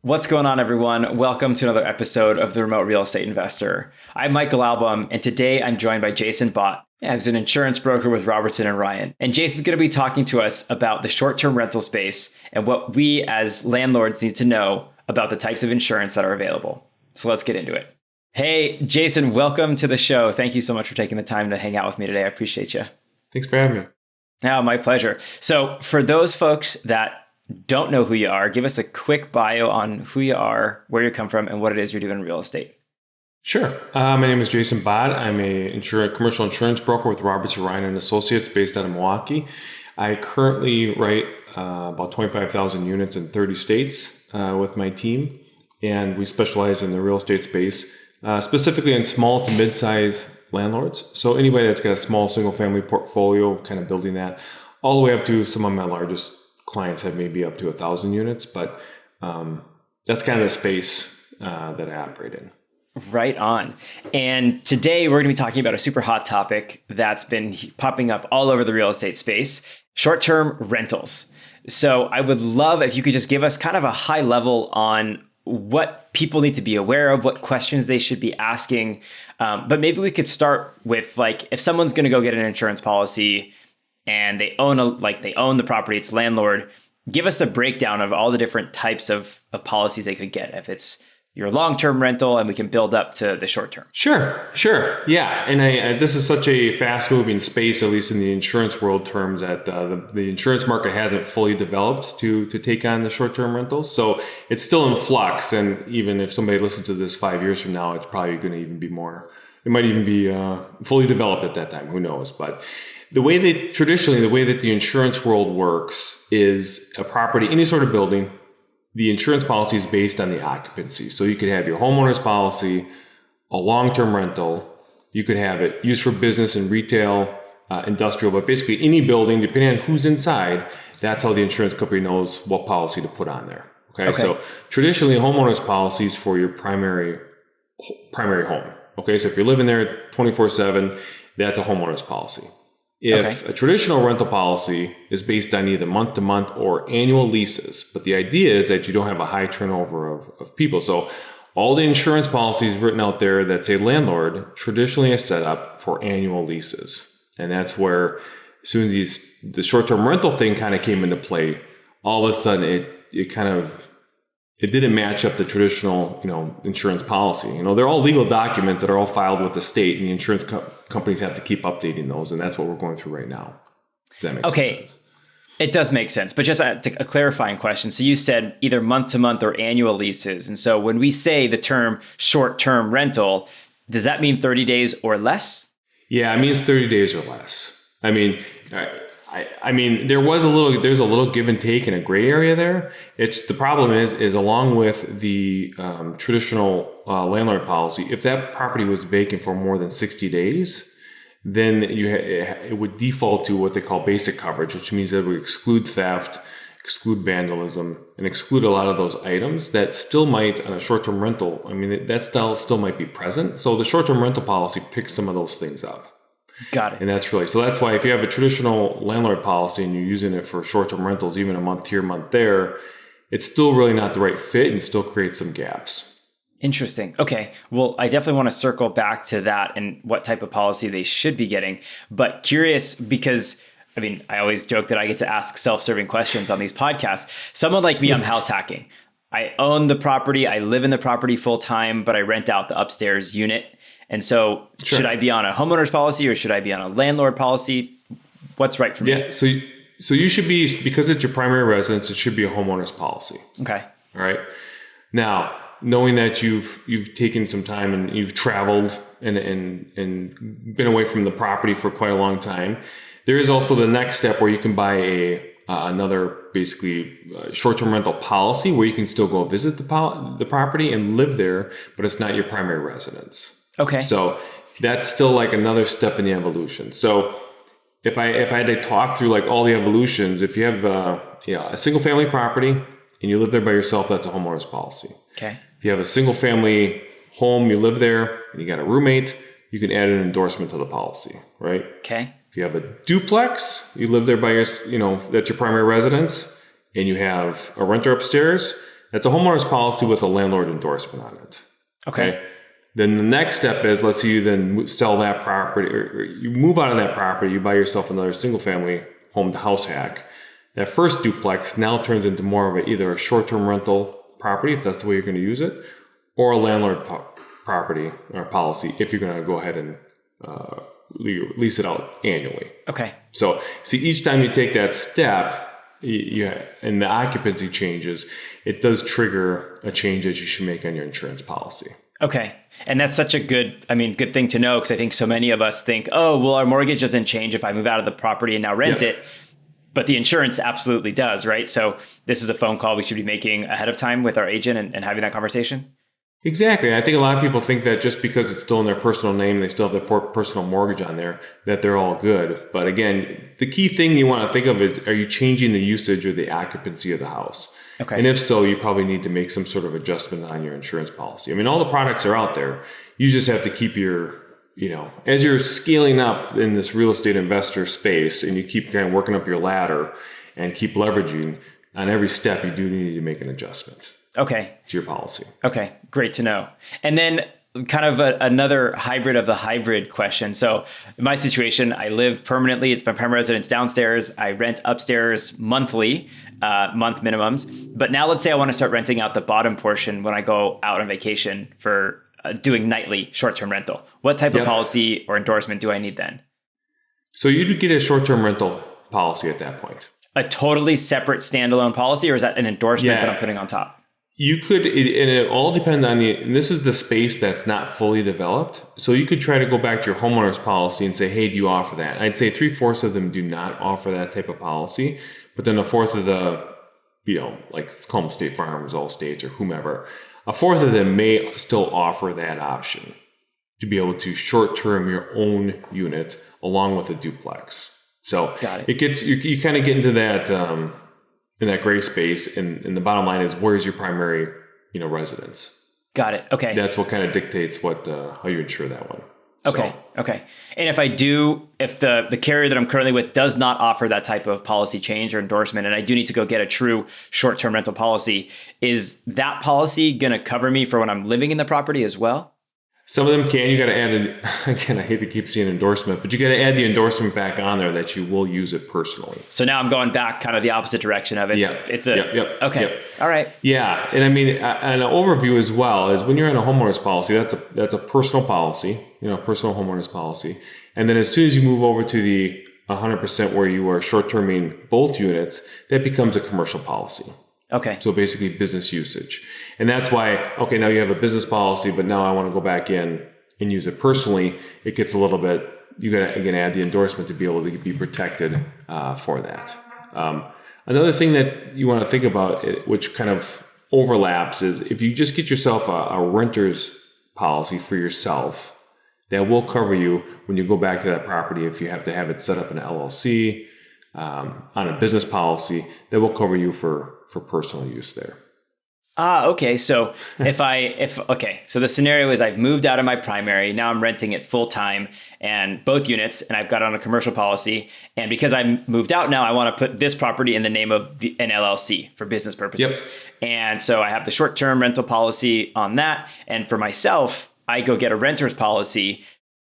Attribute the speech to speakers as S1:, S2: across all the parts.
S1: What's going on, everyone? Welcome to another episode of The Remote Real Estate Investor. I'm Michael Album, and today I'm joined by Jason Bott, who's an insurance broker with Robertson Ryan. And Jason's going to be talking to us about the short-term rental space and what we as landlords need to know about the types of insurance that are available. So let's get into it. Hey, Jason, welcome to the show. Thank you so much for taking the time to hang out with me today. I appreciate you.
S2: Thanks for having me.
S1: Oh, my pleasure. So for those folks that don't know who you are, give us a quick bio on who you are, where you come from, and what it is you're doing in real estate.
S2: Sure. My name is Jason Bott. I'm a commercial insurance broker with Robertson Ryan and Associates based out of Milwaukee. I currently write about 25,000 units in 30 states with my team, and we specialize in the real estate space, specifically in small to mid-size landlords. So anybody that's got a small single-family portfolio, kind of building that, all the way up to some of my largest clients have maybe up to 1,000 units, but that's kind of the space that I operate in.
S1: Right on. And today we're going to be talking about a super hot topic that's been popping up all over the real estate space, short-term rentals. So I would love if you could just give us kind of a high level on what people need to be aware of, what questions they should be asking. But maybe we could start with, like, if someone's going to go get an insurance policy and they own the property, it's landlord, give us the breakdown of all the different types of policies they could get. If it's your long-term rental, and we can build up to the short-term.
S2: Sure. Yeah. And this is such a fast-moving space, at least in the insurance world terms, that the insurance market hasn't fully developed to take on the short-term rentals. So it's still in flux. And even if somebody listens to this 5 years from now, it's probably going to even be more. It might even be fully developed at that time. Who knows? But the way that the insurance world works is a property, any sort of building, the insurance policy is based on the occupancy. So you could have your homeowner's policy, a long-term rental. You could have it used for business and retail, industrial, but basically any building, depending on who's inside, that's how the insurance company knows what policy to put on there. Okay. So traditionally, homeowner's policies for your primary home. Okay. So if you're living there 24/7, that's a homeowner's policy. If a traditional rental policy is based on either month-to-month or annual leases, but the idea is that you don't have a high turnover of people. So all the insurance policies written out there that say landlord traditionally is set up for annual leases. And that's where, as soon as the short-term rental thing kind of came into play, all of a sudden it didn't match up the traditional, insurance policy. They're all legal documents that are all filed with the state, and the insurance companies have to keep updating those. And that's what we're going through right now. If that makes sense.
S1: It does make sense. But just a clarifying question. So you said either month to month or annual leases. And so when we say the term short-term rental, does that mean 30 days or less?
S2: Yeah, it means 30 days or less. There's a little give and take in a gray area there. The problem is along with the traditional landlord policy, if that property was vacant for more than 60 days, then it would default to what they call basic coverage, which means that it would exclude theft, exclude vandalism, and exclude a lot of those items that still might, on a short-term rental, that still might be present. So the short-term rental policy picks some of those things up.
S1: Got it.
S2: And that's why if you have a traditional landlord policy and you're using it for short-term rentals, even a month here, month there, it's still really not the right fit and still creates some gaps.
S1: Interesting. Okay. Well, I definitely want to circle back to that and what type of policy they should be getting. But curious because, I always joke that I get to ask self-serving questions on these podcasts. Someone like me, I'm house hacking. I own the property. I live in the property full time, but I rent out the upstairs unit. And so Should I be on a homeowner's policy or should I be on a landlord policy? What's right for me?
S2: Yeah. So you should be, because it's your primary residence, it should be a homeowner's policy.
S1: Okay.
S2: All right. Now, knowing that you've taken some time and you've traveled and been away from the property for quite a long time, there is also the next step where you can buy another basically short-term rental policy where you can still go visit the property and live there, but it's not your primary residence.
S1: Okay.
S2: So that's still like another step in the evolution. So if I had to talk through like all the evolutions, if you have a single family property and you live there by yourself, that's a homeowner's policy.
S1: Okay.
S2: If you have a single family home, you live there and you got a roommate, you can add an endorsement to the policy, right?
S1: Okay.
S2: If you have a duplex, you live there by that's your primary residence, and you have a renter upstairs, That's a homeowner's policy with a landlord endorsement on it.
S1: Okay.
S2: Then the next step is, let's say you then sell that property, or you move out of that property, you buy yourself another single family home to house hack. That first duplex now turns into more of either a short-term rental property, if that's the way you're going to use it, or a landlord property or policy if you're going to go ahead and lease it out annually.
S1: Okay.
S2: So see, each time you take that step, and the occupancy changes, it does trigger a change that you should make on your insurance policy.
S1: Okay. And that's such a good thing to know, because I think so many of us think, oh, well, our mortgage doesn't change if I move out of the property and now rent it. But the insurance absolutely does, right? So this is a phone call we should be making ahead of time with our agent and having that conversation.
S2: Exactly. I think a lot of people think that just because it's still in their personal name, they still have their personal mortgage on there, that they're all good. But again, the key thing you want to think of is, are you changing the usage or the occupancy of the house?
S1: Okay.
S2: And if so, you probably need to make some sort of adjustment on your insurance policy. I mean, all the products are out there. You just have to keep your, as you're scaling up in this real estate investor space and you keep kind of working up your ladder and keep leveraging, on every step, you do need to make an adjustment.
S1: Okay.
S2: To your policy.
S1: Okay. Great to know. And then kind of another hybrid of the hybrid question. So in my situation, I live permanently. It's my primary residence downstairs. I rent upstairs monthly, month minimums. But now let's say I want to start renting out the bottom portion when I go out on vacation for doing nightly short-term rental. What type of policy or endorsement do I need then?
S2: So you'd get a short-term rental policy at that point.
S1: A totally separate standalone policy, or is that an endorsement that I'm putting on top?
S2: You could, and it all depends on and this is the space that's not fully developed. So you could try to go back to your homeowner's policy and say, hey, do you offer that? I'd say 3/4 of them do not offer that type of policy. But then 1/4 of the, like let's call them State Farmers, Allstates, or whomever, 1/4 of them may still offer that option to be able to short-term your own unit along with a duplex. So
S1: Got it.
S2: It gets, you kind of get into that, in that gray space, and the bottom line is, where's your primary, residence?
S1: Got it. Okay.
S2: That's what kind of dictates how you insure that one.
S1: Okay. Okay. And if the carrier that I'm currently with does not offer that type of policy change or endorsement, and I do need to go get a true short-term rental policy, is that policy going to cover me for when I'm living in the property as well?
S2: Some of them can. You got to add again, I hate to keep saying endorsement, but you got to add the endorsement back on there that you will use it personally.
S1: So now I'm going back kind of the opposite direction of it. Okay. All right.
S2: Yeah. And I mean, an overview as well is when you're in a homeowner's policy, that's a personal policy, personal homeowner's policy. And then as soon as you move over to the 100% where you are short-terming both units, that becomes a commercial policy.
S1: Okay.
S2: So basically business usage. And that's why, okay, now you have a business policy, but now I want to go back in and use it personally. It gets a little bit, you got to, again, add the endorsement to be able to be protected for that. Another thing that you want to think about, which kind of overlaps, is if you just get yourself a renter's policy for yourself, that will cover you when you go back to that property. If you have to have it set up in an LLC, on a business policy, that will cover you for personal use there.
S1: Okay. So so the scenario is I've moved out of my primary. Now I'm renting it full time and both units, and I've got on a commercial policy. And because I moved out now, I want to put this property in the name of an LLC for business purposes. Yep. And so I have the short-term rental policy on that. And for myself, I go get a renter's policy.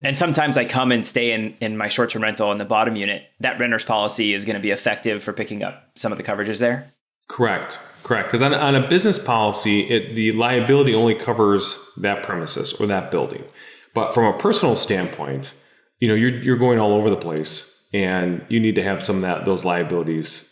S1: And sometimes I come and stay in my short-term rental in the bottom unit. That renter's policy is going to be effective for picking up some of the coverages there.
S2: Correct. Because on a business policy, the liability only covers that premises or that building. But from a personal standpoint, you're going all over the place, and you need to have some of those liabilities,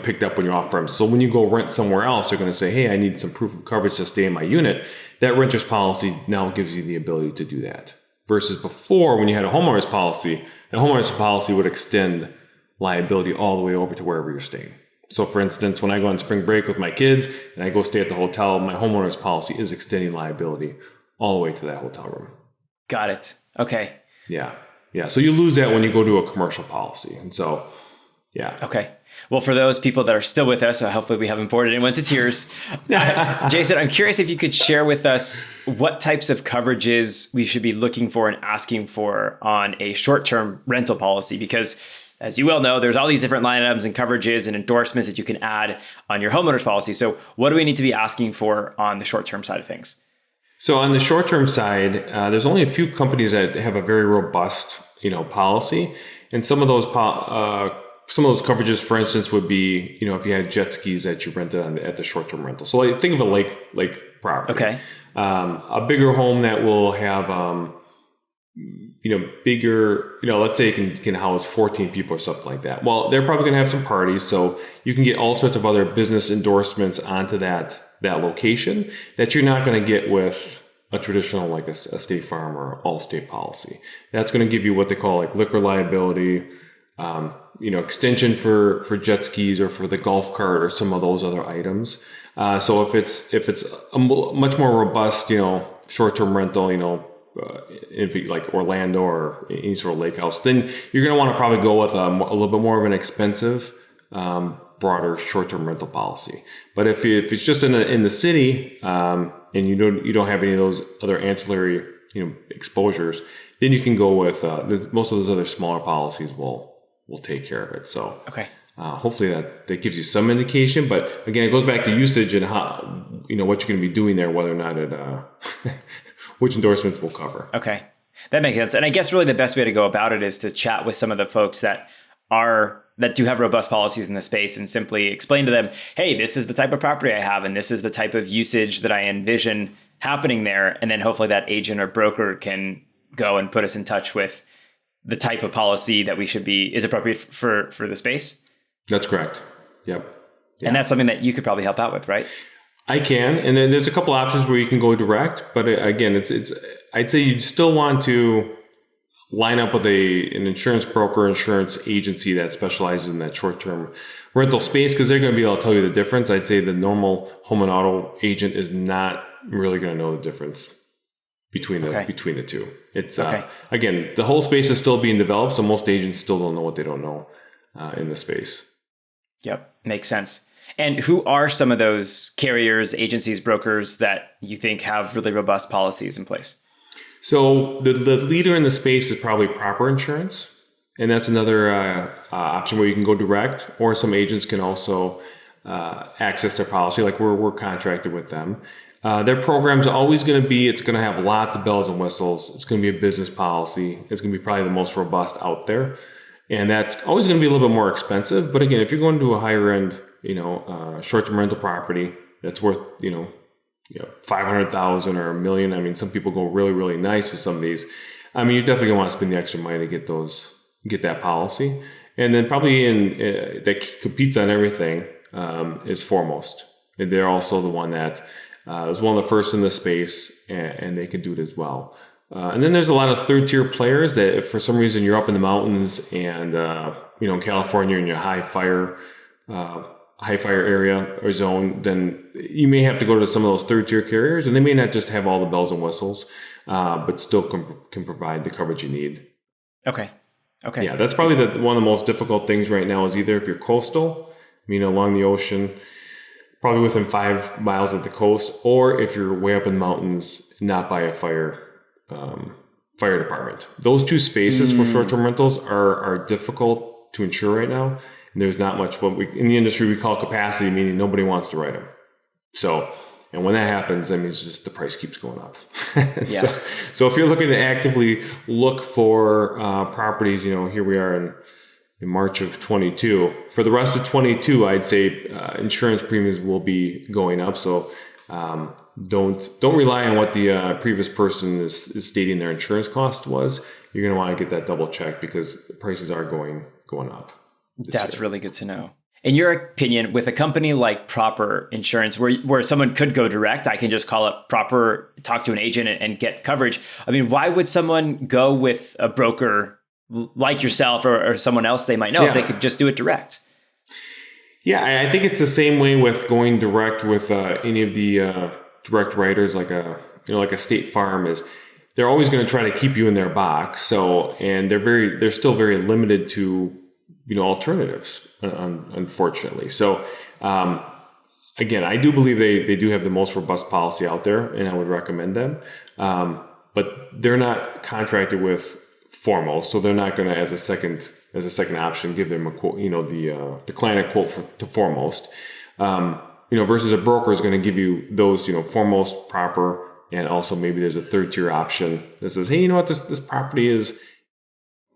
S2: picked up when you're off premise. So when you go rent somewhere else, you're going to say, hey, I need some proof of coverage to stay in my unit. That renter's policy now gives you the ability to do that. Versus before, when you had a homeowner's policy, the homeowner's policy would extend liability all the way over to wherever you're staying. So for instance, when I go on spring break with my kids and I go stay at the hotel, my homeowner's policy is extending liability all the way to that hotel room.
S1: Got it. Okay.
S2: Yeah. So you lose that when you go to a commercial policy. And so, yeah.
S1: Okay. Well, for those people that are still with us, hopefully we haven't bored anyone to tears. Jason, I'm curious if you could share with us what types of coverages we should be looking for and asking for on a short-term rental policy, because as you well know, there's all these different line items and coverages and endorsements that you can add on your homeowner's policy. So what do we need to be asking for on the short-term side of things?
S2: So on the short-term side, there's only a few companies that have a very robust, policy, and some of those coverages, for instance, would be, if you had jet skis that you rented at the short-term rental. So think of a lake property.
S1: Okay.
S2: A bigger home that will have, bigger, let's say it can house 14 people or something like that. Well, they're probably going to have some parties, so you can get all sorts of other business endorsements onto that location that you're not going to get with a traditional, like a State Farm or Allstate policy. That's going to give you what they call like liquor liability, extension for jet skis or for the golf cart or some of those other items. So if it's a much more robust, short-term rental, if you like Orlando or any sort of lake house, then you're going to want to probably go with a little bit more of an expensive, broader short-term rental policy. But if it's just in the city, and you don't have any of those other ancillary, exposures, then you can go with most of those other smaller policies will take care of it. So
S1: okay.
S2: Hopefully that gives you some indication, but again, it goes back to usage and how, what you're going to be doing there, whether or not it, which endorsements will cover.
S1: Okay. That makes sense. And I guess really the best way to go about it is to chat with some of the folks that do have robust policies in the space and simply explain to them, hey, this is the type of property I have, and this is the type of usage that I envision happening there. And then hopefully that agent or broker can go and put us in touch with the type of policy that is appropriate for the space.
S2: That's correct. Yep.
S1: Yeah. And that's something that you could probably help out with, right?
S2: I can. And then there's a couple options where you can go direct, but again, I'd say you still want to line up with an insurance broker, insurance agency that specializes in that short-term rental space, because they're going to be able to tell you the difference. I'd say the normal home and auto agent is not really going to know the difference between the two. It's again, the whole space is still being developed, so most agents still don't know what they don't know in the space.
S1: Yep, makes sense. And who are some of those carriers, agencies, brokers that you think have really robust policies in place?
S2: So the leader in the space is probably Proper Insurance, and that's another option where you can go direct, or some agents can also access their policy. Like we're contracted with them. Their program's always going to be, it's going to have lots of bells and whistles. It's going to be a business policy. It's going to be probably the most robust out there. And that's always going to be a little bit more expensive. But again, if you're going to a higher end, short-term rental property that's worth, $500,000 or $1 million. I mean, some people go really, really nice with some of these. I mean, you're definitely going to want to spend the extra money to get that policy. And then probably that competes on everything is Foremost. And they're also the one that was one of the first in the space, and they can do it as well. And then there's a lot of third-tier players that if for some reason you're up in the mountains and, in California in your high fire area or zone, then you may have to go to some of those third-tier carriers, and they may not just have all the bells and whistles, but still can provide the coverage you need.
S1: Okay.
S2: Yeah, that's probably one of the most difficult things right now is either if you're coastal, along the ocean, probably within 5 miles of the coast, or if you're way up in the mountains, not by a fire department. Those two spaces for short-term rentals are difficult to insure right now. And there's not much in the industry we call capacity, meaning nobody wants to write them. So, and when that happens, that means just the price keeps going up.
S1: Yeah.
S2: So if you're looking to actively look for properties, here we are in March of 22. For the rest of 22, I'd say insurance premiums will be going up. So don't rely on what the previous person is stating their insurance cost was. You're going to want to get that double checked because the prices are going up.
S1: That's really good to know. In your opinion, with a company like Proper Insurance, where someone could go direct, I can just call up Proper, talk to an agent and get coverage. I mean, why would someone go with a broker like yourself or someone else they might know if they could just do it direct?
S2: Yeah, I think it's the same way with going direct with any of the direct writers, like a State Farm is. They're always going to try to keep you in their box. So, and they're still very limited to alternatives, unfortunately. So, again, I do believe they do have the most robust policy out there, and I would recommend them. But they're not contracted with Foremost, so they're not going to, as a second as a second option, give them a quote, the client a quote to foremost. Versus a broker is going to give you those, foremost, proper, and also maybe there's a third tier option that says, hey, you know what, this property is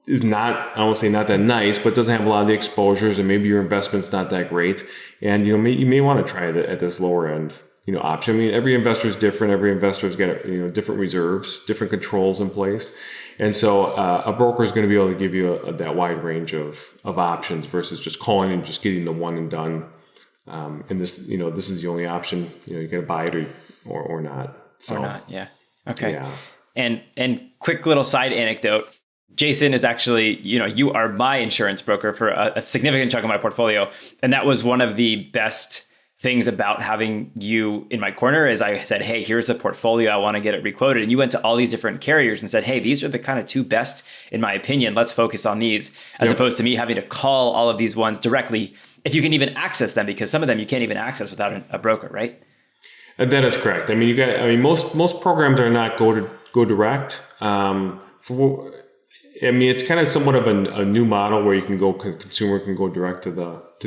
S2: not, I won't say not that nice, but doesn't have a lot of the exposures, and maybe your investment's not that great, and you may want to try it at this lower end, option. I mean, every investor is different. Every investor's got different reserves, different controls in place, and so a broker is going to be able to give you that wide range of options versus just calling and just getting the one and done. And this is the only option. You got to buy it or not. So,
S1: or not, yeah. Okay.
S2: Yeah.
S1: And quick little side anecdote. Jason is actually, you are my insurance broker for a significant chunk of my portfolio. And that was one of the best things about having you in my corner is I said, hey, here's the portfolio. I want to get it requoted. And you went to all these different carriers and said, hey, these are the kind of two best, in my opinion. Let's focus on these, as opposed to me having to call all of these ones directly, if you can even access them, because some of them you can't even access without a broker, right?
S2: That is correct. I mean, most programs are not go direct. It's kind of somewhat of a new model where consumer can go direct to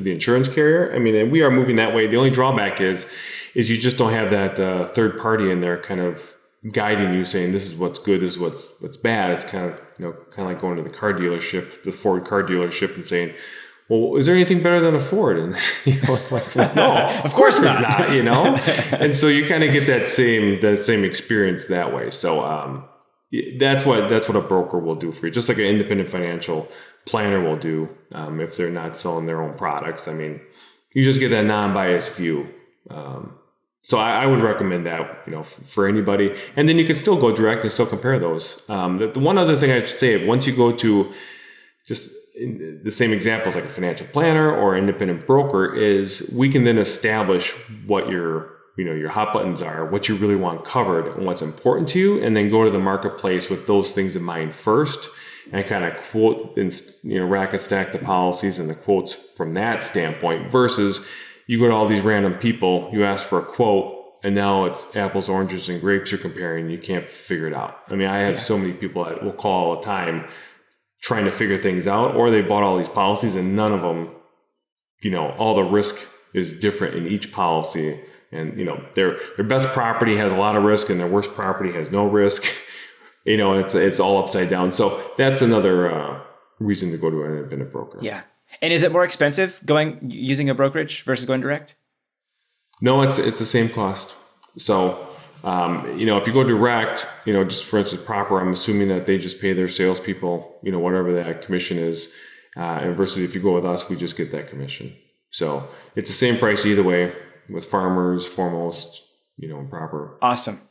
S2: the insurance carrier. I mean, and we are moving that way. The only drawback is you just don't have that third party in there kind of guiding you, saying this is what's good, this is what's bad. It's kind of like going to the car dealership, the Ford car dealership, and saying, well, is there anything better than a Ford? And no, of course not. And so you kind of get that same experience that way. So that's what a broker will do for you, just like an independent financial planner will do if they're not selling their own products. I mean, you just get that non-biased view. So I would recommend that, for anybody. And then you can still go direct and still compare those. The one other thing I'd say, once you go to just in the same examples like a financial planner or independent broker, is we can then establish what your hot buttons are, what you really want covered and what's important to you, and then go to the marketplace with those things in mind first and kind of quote and, rack and stack the policies and the quotes from that standpoint versus you go to all these random people, you ask for a quote, and now it's apples, oranges, and grapes you're comparing. You can't figure it out. I mean, I have so many people that will call all the time trying to figure things out, or they bought all these policies and none of them, all the risk is different in each policy. And, their best property has a lot of risk and their worst property has no risk. It's all upside down. So that's another reason to go to an independent broker. Yeah.
S1: And is it more expensive using a brokerage versus going direct?
S2: No, it's the same cost. So, if you go direct, just for instance, proper, I'm assuming that they just pay their salespeople, whatever that commission is. And versus if you go with us, we just get that commission. So it's the same price either way with Farmers, Foremost, and proper.
S1: Awesome.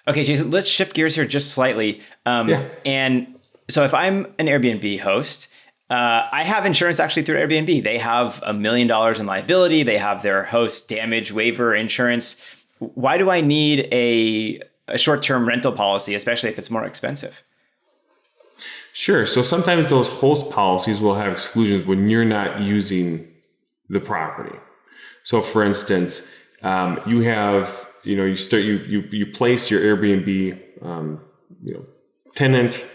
S1: Okay, Jason, let's shift gears here just slightly. And so if I'm an Airbnb host, I have insurance actually through Airbnb. They have $1 million in liability. They have their host damage waiver insurance. Why do I need a short-term rental policy, especially if it's more expensive?
S2: Sure. So sometimes those host policies will have exclusions when you're not using the property. So for instance, you have, you place your Airbnb, tenant,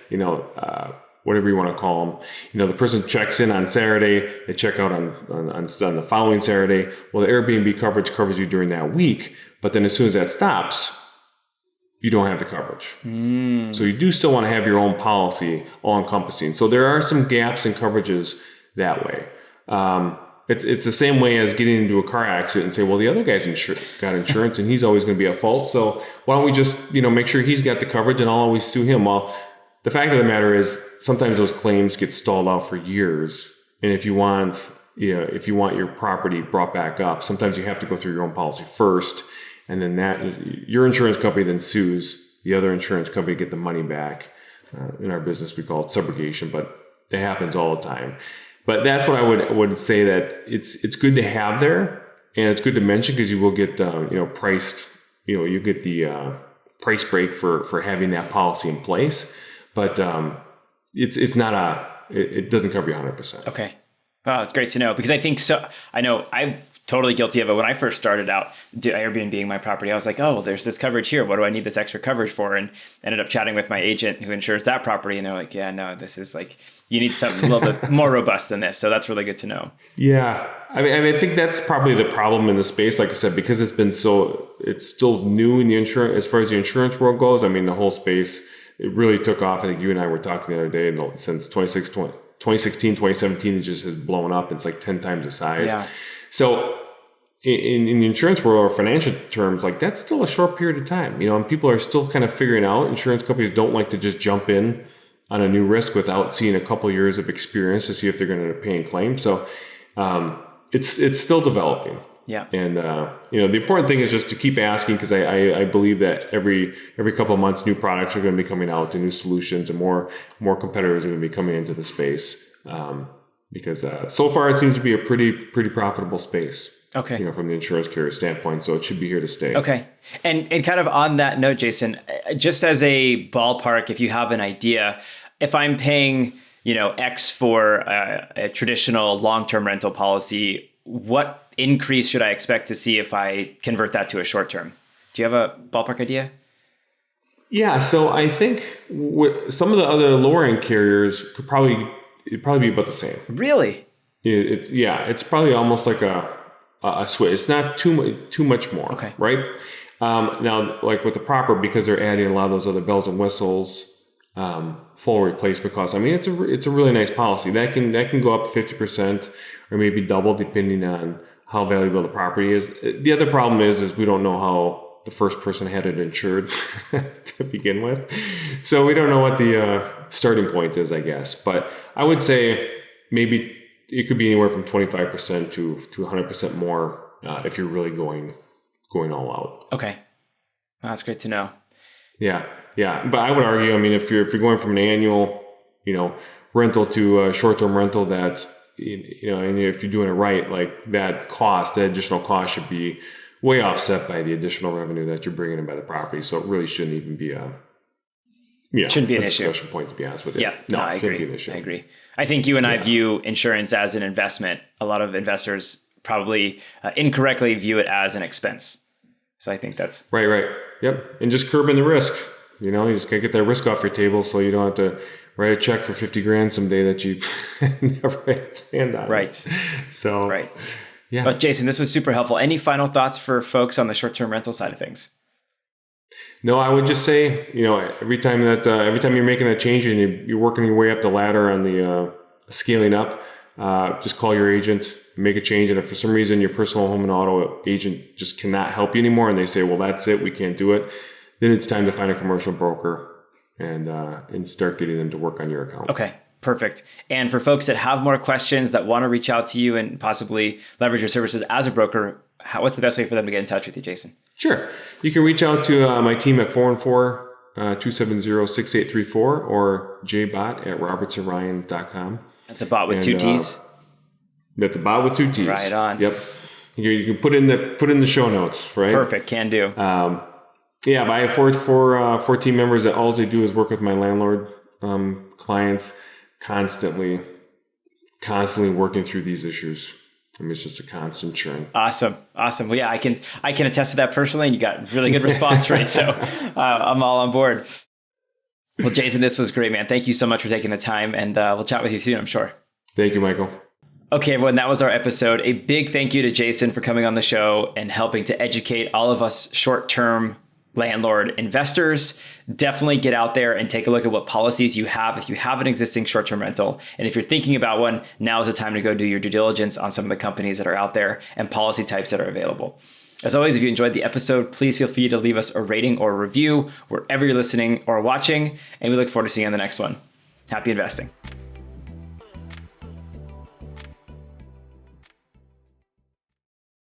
S2: whatever you want to call them. The person checks in on Saturday, they check out on the following Saturday. Well, the Airbnb coverage covers you during that week, but then as soon as that stops, you don't have the coverage. So you do still want to have your own policy all encompassing. So there are some gaps in coverages that way. It's the same way as getting into a car accident and say, well, the other guy's got insurance and he's always going to be at fault. So why don't we just, make sure he's got the coverage and I'll always sue him? Well, the fact of the matter is sometimes those claims get stalled out for years. And if you want your property brought back up, sometimes you have to go through your own policy first. And then your insurance company then sues the other insurance company to get the money back. In our business, we call it subrogation, but that happens all the time. But that's what I would say, that it's good to have there, and it's good to mention because you will get priced. You get the price break for having that policy in place. But it's not it doesn't cover you 100%.
S1: Okay. Wow, it's great to know, because I think so. I know I've totally guilty of it. When I first started out Airbnb my property, I was like, oh, well, there's this coverage here. What do I need this extra coverage for? And ended up chatting with my agent who insures that property. And they're like, yeah, no, this is like, you need something a little bit more robust than this. So that's really good to know.
S2: Yeah. I mean, I think that's probably the problem in the space. Like I said, because it's still new in the insurance, as far as the insurance world goes. I mean, the whole space, it really took off. I think you and I were talking the other day, since 2016, 2017, it just has blown up. It's like 10 times the size.
S1: Yeah.
S2: So in the insurance world or financial terms, like that's still a short period of time, and people are still kind of figuring out. Insurance companies don't like to just jump in on a new risk without seeing a couple of years of experience to see if they're going to end up paying claims. So it's still developing.
S1: Yeah.
S2: And, the important thing is just to keep asking, because I believe that every couple of months, new products are going to be coming out, and new solutions, and more competitors are going to be coming into the space. Because so far it seems to be a pretty profitable space.
S1: Okay.
S2: From the insurance carrier standpoint. So it should be here to stay.
S1: Okay. And kind of on that note, Jason, just as a ballpark, if you have an idea, if I'm paying, X for a traditional long-term rental policy, what increase should I expect to see if I convert that to a short-term? Do you have a ballpark idea? Yeah.
S2: So I think some of the other lower-end carriers it'd probably be about the same.
S1: Really?
S2: It's probably almost like a switch. It's not too much more.
S1: Okay.
S2: Right? Now, like with the proper, because they're adding a lot of those other bells and whistles, full replacement costs. I mean, it's a really nice policy that can go up 50% or maybe double depending on how valuable the property is. The other problem is we don't know how the first person had it insured to begin with, so we don't know what the starting point is, I guess. But I would say maybe it could be anywhere from 25% to 100% more if you're really going all out.
S1: Okay, that's great to know.
S2: Yeah. But I would argue, I mean, if you're going from an annual, rental to a short-term rental, that's, and if you're doing it right, like that additional cost should be way offset by the additional revenue that you're bringing in by the property. So it really shouldn't even be
S1: shouldn't be an issue.
S2: Discussion point, to be honest with you.
S1: Yeah, no, I agree. I agree. I think you and I view insurance as an investment. A lot of investors probably incorrectly view it as an expense. So I think that's
S2: right. Yep, and just curbing the risk. You just gotta get that risk off your table, so you don't have to write a check for $50,000 someday that you never had planned on.
S1: Right.
S2: So
S1: right.
S2: Yeah.
S1: But Jason, this was super helpful. Any final thoughts for folks on the short-term rental side of things?
S2: No, I would just say, every time you're making that change and you're working your way up the ladder on the scaling up, just call your agent, make a change. And if for some reason your personal home and auto agent just cannot help you anymore, and they say, well, that's it, we can't do it, then it's time to find a commercial broker and start getting them to work on your account.
S1: Okay, perfect. And for folks that have more questions, that want to reach out to you and possibly leverage your services as a broker, what's the best way for them to get in touch with you, Jason?
S2: Sure. You can reach out to my team at 414-270-6834 or jbott@robertsonryan.com.
S1: That's a bot with 2 T's?
S2: That's a bot with 2 T's.
S1: Right on.
S2: Yep. You can put in the show notes, right?
S1: Perfect. Can do.
S2: But I have four team members that all they do is work with my landlord clients, constantly working through these issues. I mean, it's just a constant churn.
S1: Awesome. Well, yeah, I can attest to that personally, and you got really good response rate. So I'm all on board. Well, Jason, this was great, man. Thank you so much for taking the time, and we'll chat with you soon, I'm sure.
S2: Thank you, Michael.
S1: Okay, everyone, that was our episode. A big thank you to Jason for coming on the show and helping to educate all of us short-term landlord investors. Definitely get out there and take a look at what policies you have if you have an existing short-term rental. And if you're thinking about one, now is the time to go do your due diligence on some of the companies that are out there and policy types that are available. As always, if you enjoyed the episode, please feel free to leave us a rating or review wherever you're listening or watching. And we look forward to seeing you on the next one. Happy investing.